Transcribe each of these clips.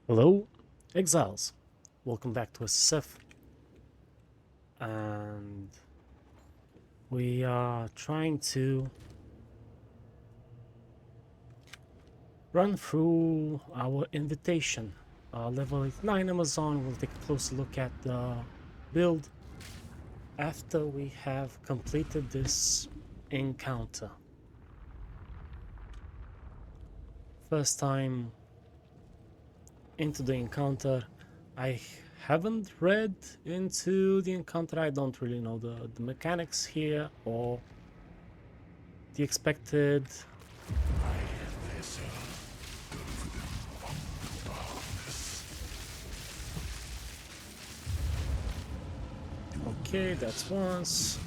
Hello, exiles. Welcome back to SSF. And we are trying to run through our invitation. Level 9 Amazon. We'll take a closer look at the build after we have completed this encounter. First time into the encounter, I haven't read into the encounter. I don't really know the mechanics here or the expected. Okay, that's once.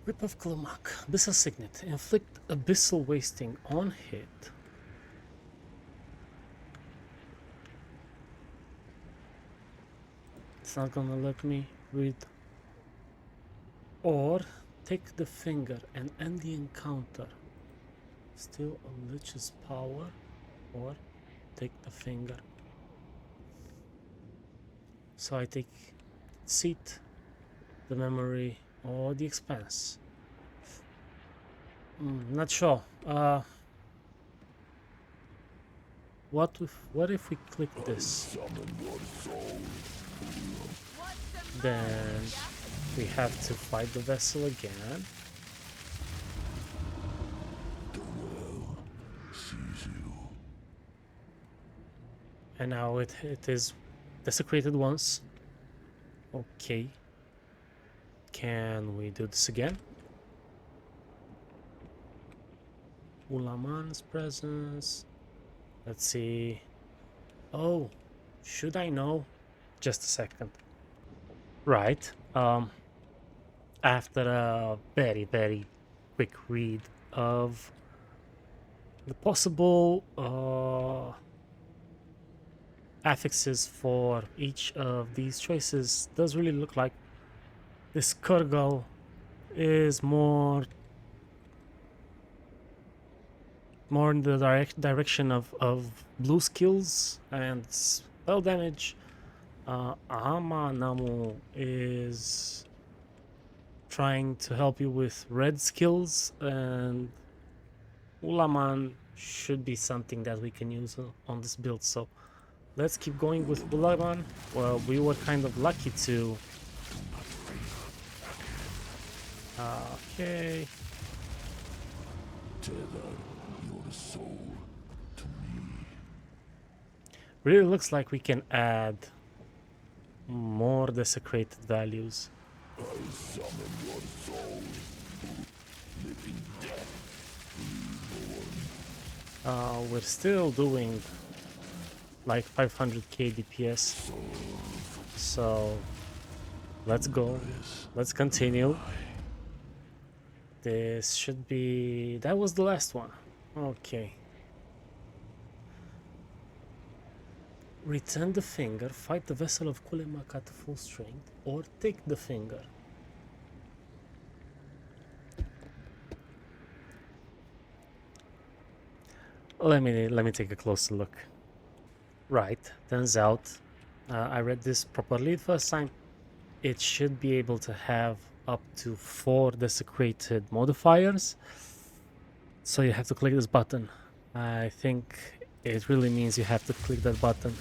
Grip of Klamak. Abyssal Signet. Inflict abyssal wasting on hit. It's not gonna let me read. Or take the finger and end the encounter. Still a Lich's power. Or take the finger. So I take Seat, the memory, or the expanse. Not sure. What if we click this? Then we have to fight the vessel again. And now it is desecrated once. Okay. Can we do this again? Ulaman's presence. Let's see. Oh, should I know? Just a second. Right. After a very quick read of the possible affixes for each of these choices, does really look like this Kurgal is more in the direction of blue skills and spell damage. Ahama Namu is trying to help you with red skills, and Ulaman should be something that we can use on this build. So let's keep going with Ulaman. Well, we were kind of lucky to... okay. Your soul to me. Really looks like we can add more desecrated values. I summon your soul. Living death. We're still doing like 500k DPS. So let's go. Let's continue. This should be... that was the last one. Okay. Return the finger, fight the vessel of Kulemak at full strength, or take the finger. Let me take a closer look. Right, turns out I read this properly the first time. It should be able to have up to 4 desecrated modifiers. So you have to click this button. I think it really means you have to click that button.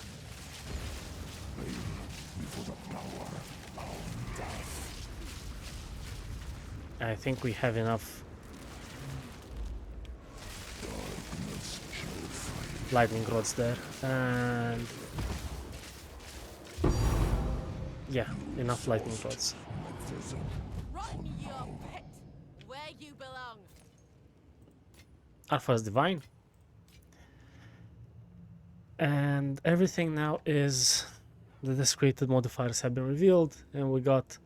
I think we have enough lightning rods there, and yeah, enough lightning rods. Rot in your pit, where you belong. Alpha is divine, and everything now is... the desecrated modifiers have been revealed, and we got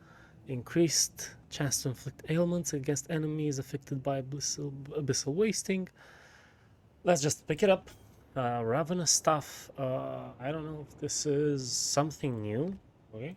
increased chance to inflict ailments against enemies affected by abyssal wasting. Let's just pick it up. Ravenous stuff. I don't know if this is something new. Okay.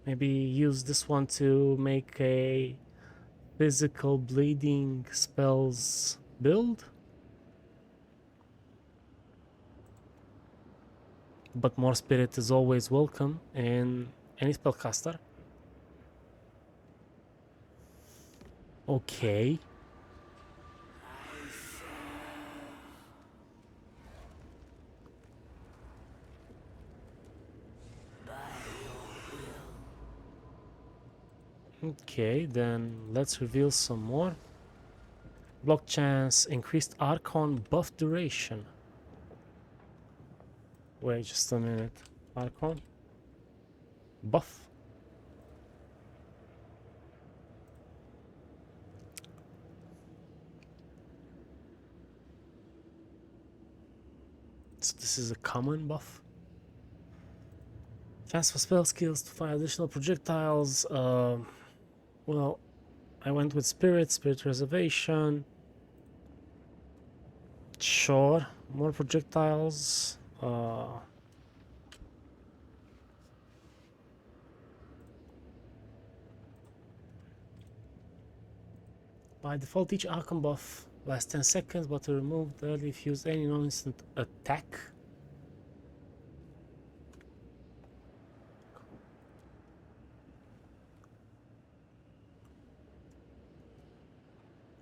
Maybe use this one to make a physical bleeding spells build. But more spirit is always welcome in any spellcaster. Okay. Okay, then let's reveal some more. Block chance, increased Archon buff duration. Wait just a minute. Archon? Buff? So this is a common buff. Chance for spell skills to fire additional projectiles. Well, I went with Spirit Reservation. Sure, more projectiles. By default, each Archon buff lasts 10 seconds, but removed early if used any non-instant attack.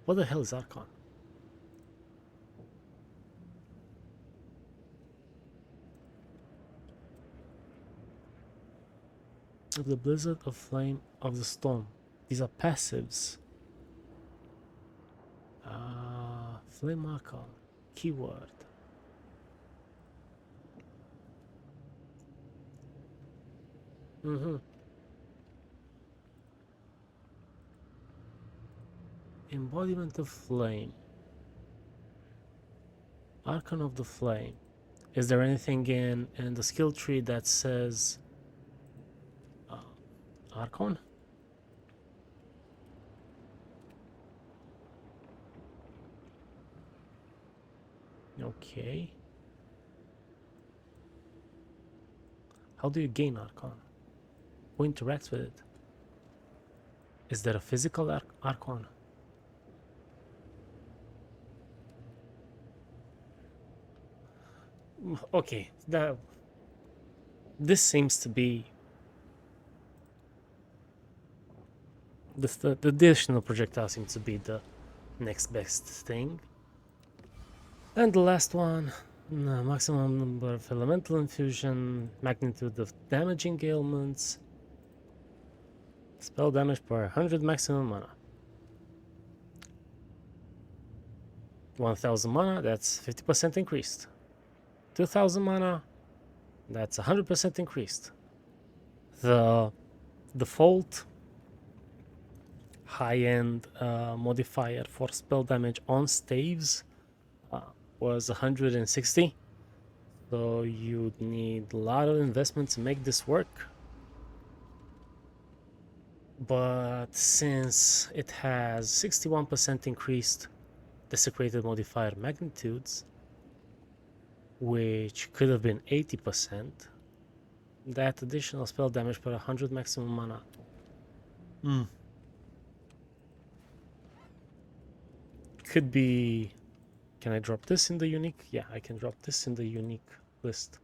What the hell is Archon? Of the Blizzard of Flame of the Storm. These are passives. Flame Archon. Keyword. Embodiment of Flame. Archon of the Flame. Is there anything in the skill tree that says Archon? Okay. How do you gain Archon? Who interacts with it? Is there a physical Archon? Okay, this seems to be the additional projectile seems to be the next best thing. And the last one, maximum number of elemental infusion, magnitude of damaging ailments, spell damage per 100 maximum mana. 1000 mana, that's 50% increased. 2000 mana, that's 100% increased. The default high-end modifier for spell damage on staves was 160, so you'd need a lot of investment to make this work. But since it has 61% increased desecrated modifier magnitudes, which could have been 80%, that additional spell damage per 100 maximum mana. Could be. Can I drop this in the unique? Yeah, I can drop this in the unique list.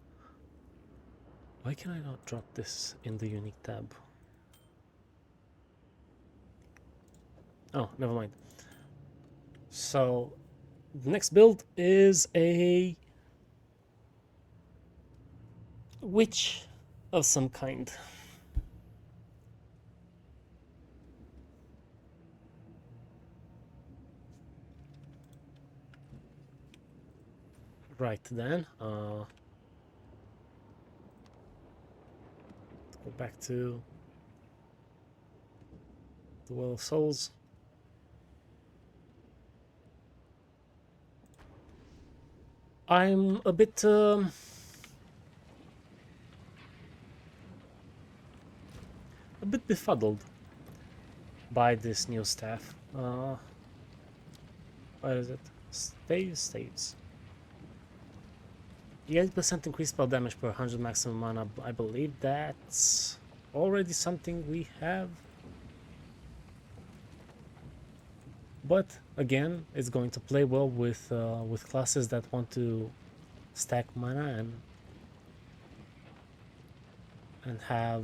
Why can I not drop this in the unique tab? Oh, never mind. So, the next build is a witch of some kind. Right then, go back to the Well of Souls. I'm a bit befuddled by this new staff. What is it? Staves. 8% increased spell damage per 100 maximum mana. I believe that's already something we have. But again, it's going to play well with classes that want to stack mana and have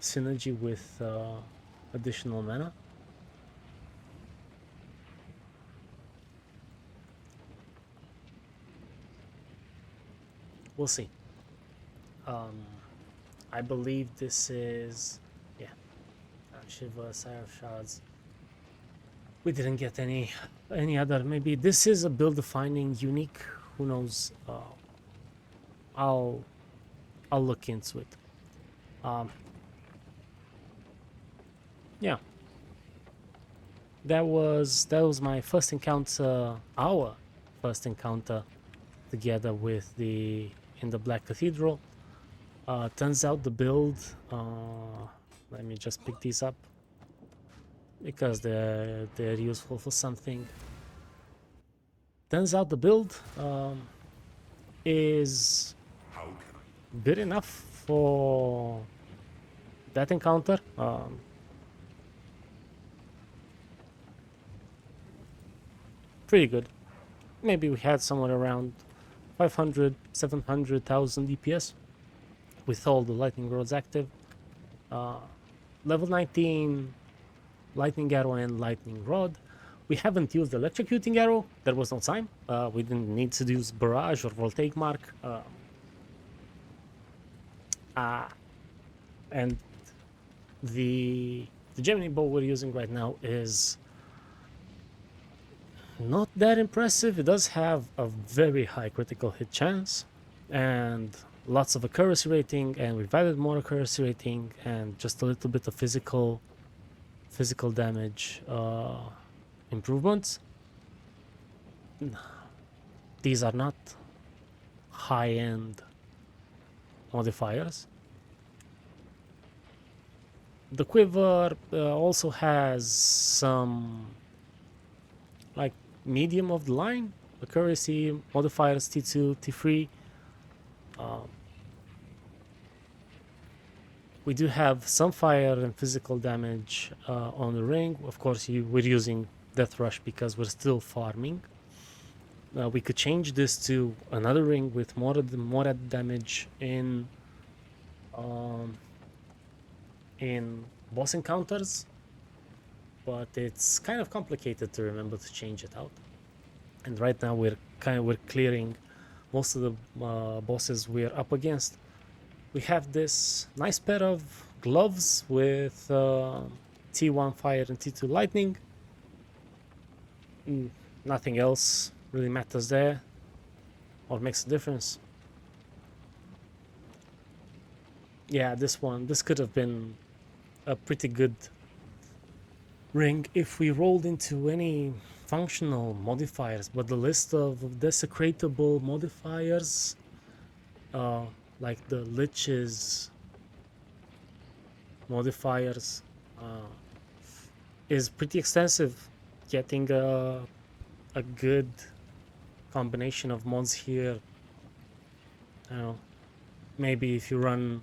synergy with additional mana. We'll see. I believe this is, yeah, Shiva, Sire of Shards. We didn't get any other. Maybe this is a build defining unique. Who knows? I'll look into it. Yeah, that was my first encounter. Our first encounter together with in the Black Cathedral. Turns out the build. Let me just pick these up because they're useful for something. Turns out the build is How can I? good enough for that encounter. Pretty good. Maybe we had somewhere around 500, 700,000 DPS with all the lightning rods active. Level 19 lightning arrow and lightning rod. We haven't used electrocuting arrow. There was no time. We didn't need to use barrage or voltaic mark. And the Gemini bow we're using right now is not that impressive. It does have a very high critical hit chance and lots of accuracy rating, and we've added more accuracy rating and just a little bit of physical damage improvements. These are not high-end modifiers. The quiver also has some like medium of the line accuracy modifiers, T2, T3. We do have some fire and physical damage on the ring. Of course, we're using Death Rush because we're still farming. We could change this to another ring with more added damage in boss encounters, but it's kind of complicated to remember to change it out. And right now we're clearing most of the bosses we're up against. We have this nice pair of gloves with T1 fire and T2 lightning. Nothing else really matters there or makes a difference. Yeah, this could have been a pretty good ring if we rolled into any functional modifiers, but the list of desecratable modifiers, like the Lich's modifiers, is pretty extensive. Getting a good combination of mods here, I don't know, maybe if you run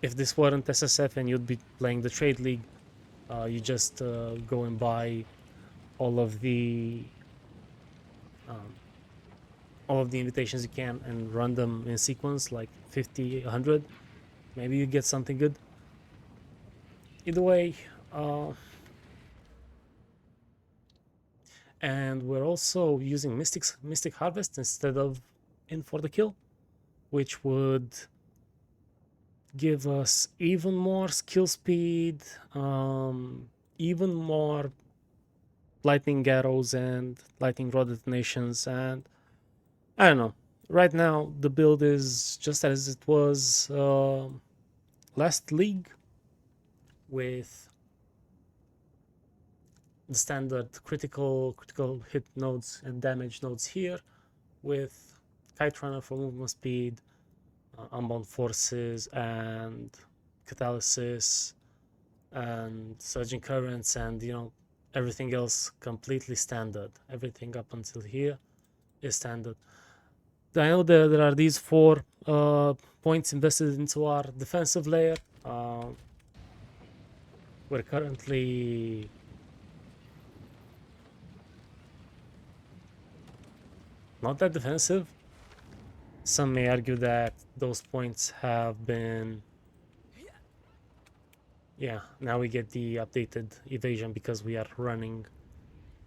if this weren't SSF and you'd be playing the trade league, you just go and buy all of the invitations you can and run them in sequence, like 50, 100. Maybe you get something good. Either way, and we're also using Mystic Harvest instead of In for the Kill, which would give us even more skill speed, even more lightning arrows and lightning rod detonations, and I don't know. Right now the build is just as it was last league, with the standard critical hit nodes and damage nodes here, with Kite Runner for movement speed, Unbound Forces and Catalysis and Surging Currents, and everything else completely standard. Everything up until here is standard. I know there are these 4 points invested into our defensive layer. We're currently not that defensive. Some may argue that those points have been... Yeah, now we get the updated evasion because we are running,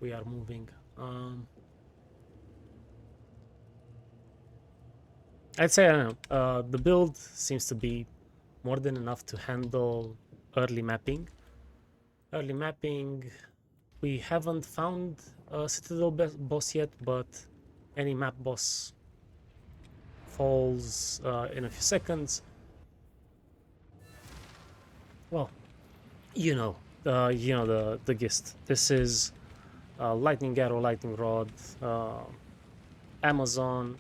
we are moving. I'd say, I don't know, the build seems to be more than enough to handle early mapping. Early mapping, we haven't found a Citadel boss yet, but any map boss falls in a few seconds. Well, you know the gist. This is lightning arrow, lightning rod, Amazon.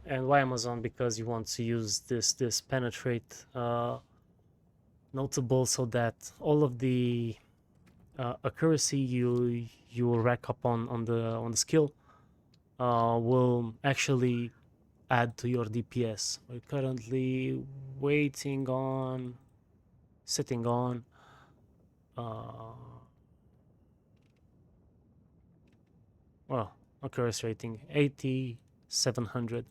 And why Amazon? Because you want to use this penetrate notable so that all of the accuracy you will rack up on the skill will actually add to your DPS. We're currently waiting on, sitting on well, accuracy rating 8700.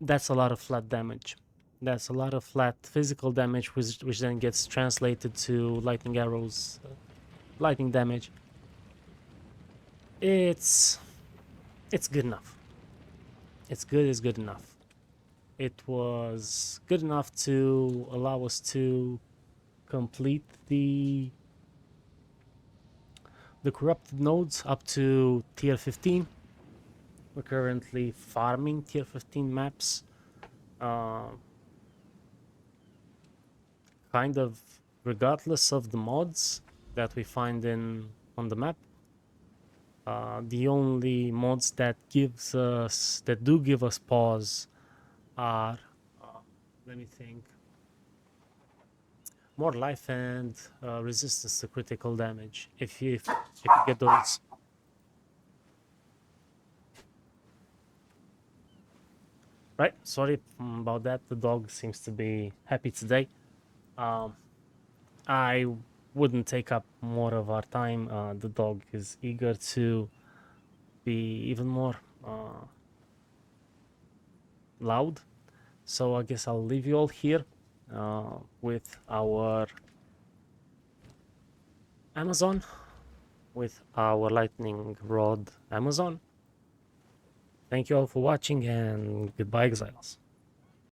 That's a lot of flat damage. That's a lot of flat physical damage, which then gets translated to lightning arrows, lightning damage. It's good enough. It's good enough. It was good enough to allow us to complete the corrupted nodes up to tier 15. We're currently farming tier 15 maps. Kind of regardless of the mods that we find on the map. The only mods that do give us pause are let me think, more life and resistance to critical damage. If you get those. Right, sorry about that. The dog seems to be happy today. I wouldn't take up more of our time. The dog is eager to be even more loud. So I guess I'll leave you all here with our Amazon, with our lightning rod Amazon. Thank you all for watching, and goodbye, exiles.